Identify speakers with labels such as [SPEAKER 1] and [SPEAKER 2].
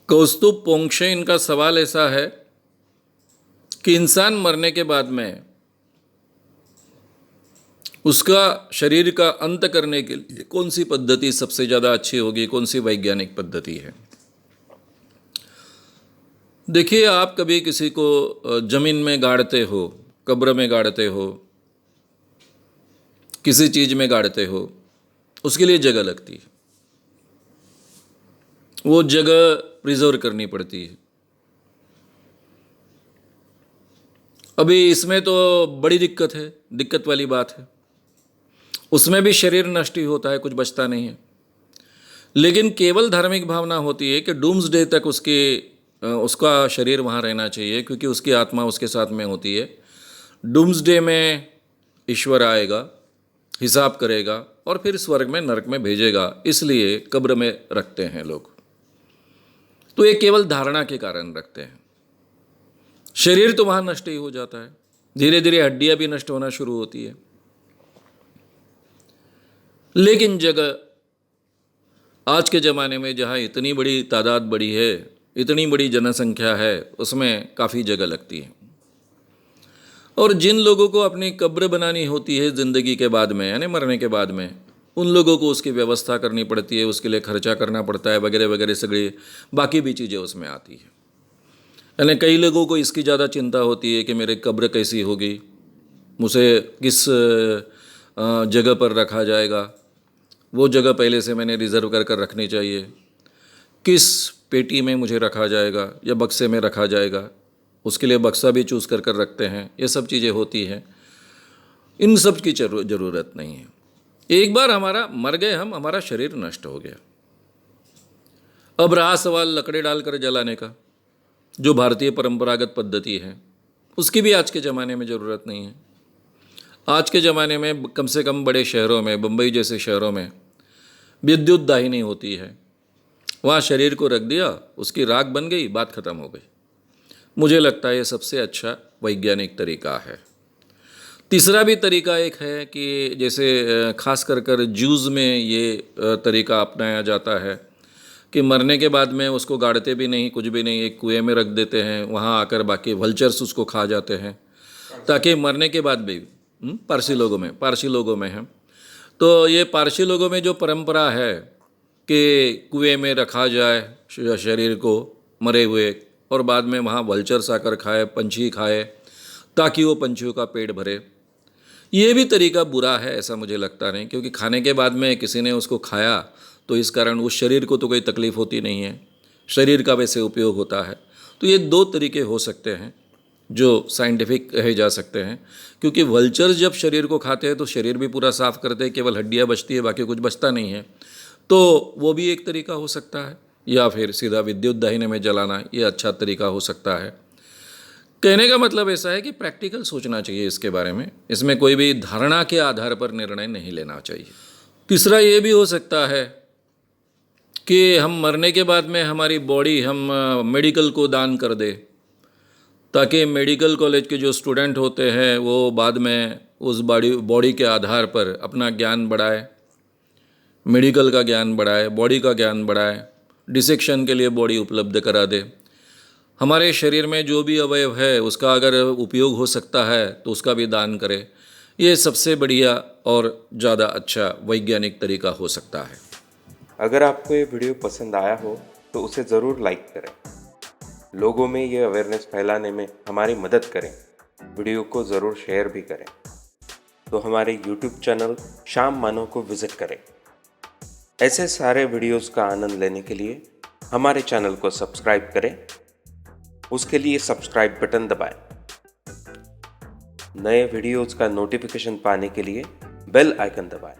[SPEAKER 1] कौस्तुभ पोंक्षे इनका सवाल ऐसा है कि इंसान मरने के बाद में उसका शरीर का अंत करने के लिए कौन सी पद्धति सबसे ज़्यादा अच्छी होगी, कौन सी वैज्ञानिक पद्धति है। देखिए, आप कभी किसी को ज़मीन में गाड़ते हो, कब्र में गाड़ते हो, किसी चीज़ में गाड़ते हो, उसके लिए जगह लगती है, वो जगह प्रिजर्व करनी पड़ती है। अभी इसमें तो बड़ी दिक्कत वाली बात है। उसमें भी शरीर नष्ट ही होता है, कुछ बचता नहीं है। लेकिन केवल धार्मिक भावना होती है कि डूम्सडे तक उसका शरीर वहाँ रहना चाहिए, क्योंकि उसकी आत्मा उसके साथ में होती है। डूम्सडे में ईश्वर आएगा, हिसाब करेगा और फिर स्वर्ग में नरक में भेजेगा, इसलिए कब्र में रखते हैं लोग। तो ये केवल धारणा के कारण रखते हैं। शरीर तो वहाँ नष्ट ही हो जाता है, धीरे धीरे हड्डियाँ भी नष्ट होना शुरू होती है। लेकिन जगह आज के ज़माने में जहाँ इतनी बड़ी तादाद बढ़ी है, इतनी बड़ी जनसंख्या है, उसमें काफ़ी जगह लगती है। और जिन लोगों को अपनी कब्र बनानी होती है ज़िंदगी के बाद में, यानी मरने के बाद में, उन लोगों को उसकी व्यवस्था करनी पड़ती है, उसके लिए खर्चा करना पड़ता है, वगैरह वगैरह सगड़ी बाकी भी चीज़ें उसमें आती है। यानी कई लोगों को इसकी ज़्यादा चिंता होती है कि मेरी कब्र कैसी होगी, मुझे किस जगह पर रखा जाएगा, वो जगह पहले से मैंने रिज़र्व कर रखनी चाहिए, किस पेटी में मुझे रखा जाएगा या बक्से में रखा जाएगा, उसके लिए बक्सा भी चूज़ कर रखते हैं। ये सब चीज़ें होती हैं। इन सब की ज़रूरत नहीं है। एक बार मर गए हम, हमारा शरीर नष्ट हो गया। अब रहा सवाल लकड़ी डालकर जलाने का, जो भारतीय परंपरागत पद्धति है, उसकी भी आज के ज़माने में ज़रूरत नहीं है। आज के ज़माने में कम से कम बड़े शहरों में, बम्बई जैसे शहरों में विद्युत दाहिनी होती है, वहाँ शरीर को रख दिया, उसकी राख बन गई, बात ख़त्म हो गई। मुझे लगता है ये सबसे अच्छा वैज्ञानिक तरीका है। तीसरा भी तरीका एक है कि जैसे खास कर जूस में ये तरीका अपनाया जाता है कि मरने के बाद में उसको गाड़ते भी नहीं, कुछ भी नहीं, एक कुएं में रख देते हैं, वहाँ आकर बाकी वल्चर्स उसको खा जाते हैं, ताकि मरने के बाद भी पारसी लोगों में है। तो ये पारसी लोगों में जो परंपरा है कि कुएं में रखा जाए शरीर को मरे हुए, और बाद में वहाँ वल्चर्स आकर खाए, पंछी खाए, ताकि वो पंछियों का पेट भरे, ये भी तरीका बुरा है ऐसा मुझे लगता नहीं, क्योंकि खाने के बाद में किसी ने उसको खाया तो इस कारण उस शरीर को तो कोई तकलीफ़ होती नहीं है, शरीर का वैसे उपयोग होता है। तो ये दो तरीके हो सकते हैं जो साइंटिफिक कहे जा सकते हैं, क्योंकि वल्चर्स जब शरीर को खाते हैं तो शरीर भी पूरा साफ़ करते हैं, केवल हड्डियाँ बचती है, बाकी कुछ बचता नहीं है। तो वो भी एक तरीका हो सकता है, या फिर सीधा विद्युत दाहिने में जलाना, ये अच्छा तरीका हो सकता है। कहने का मतलब ऐसा है कि प्रैक्टिकल सोचना चाहिए इसके बारे में, इसमें कोई भी धारणा के आधार पर निर्णय नहीं लेना चाहिए। तीसरा ये भी हो सकता है कि हम मरने के बाद में हमारी बॉडी हम मेडिकल को दान कर दे, ताकि मेडिकल कॉलेज के जो स्टूडेंट होते हैं वो बाद में उस बॉडी के आधार पर अपना ज्ञान बढ़ाए, मेडिकल का ज्ञान बढ़ाए, बॉडी का ज्ञान बढ़ाए, डिसेक्शन के लिए बॉडी उपलब्ध करा दे। हमारे शरीर में जो भी अवयव है उसका अगर उपयोग हो सकता है तो उसका भी दान करें। ये सबसे बढ़िया और ज़्यादा अच्छा वैज्ञानिक तरीका हो सकता है।
[SPEAKER 2] अगर आपको ये वीडियो पसंद आया हो तो उसे ज़रूर लाइक करें, लोगों में ये अवेयरनेस फैलाने में हमारी मदद करें। वीडियो को ज़रूर शेयर भी करें। तो हमारे YouTube चैनल श्याम मानव को विज़िट करें। ऐसे सारे वीडियोस का आनंद लेने के लिए हमारे चैनल को सब्सक्राइब करें। उसके लिए सब्सक्राइब बटन दबाएं। नए वीडियोस का नोटिफिकेशन पाने के लिए बेल आइकन दबाएं।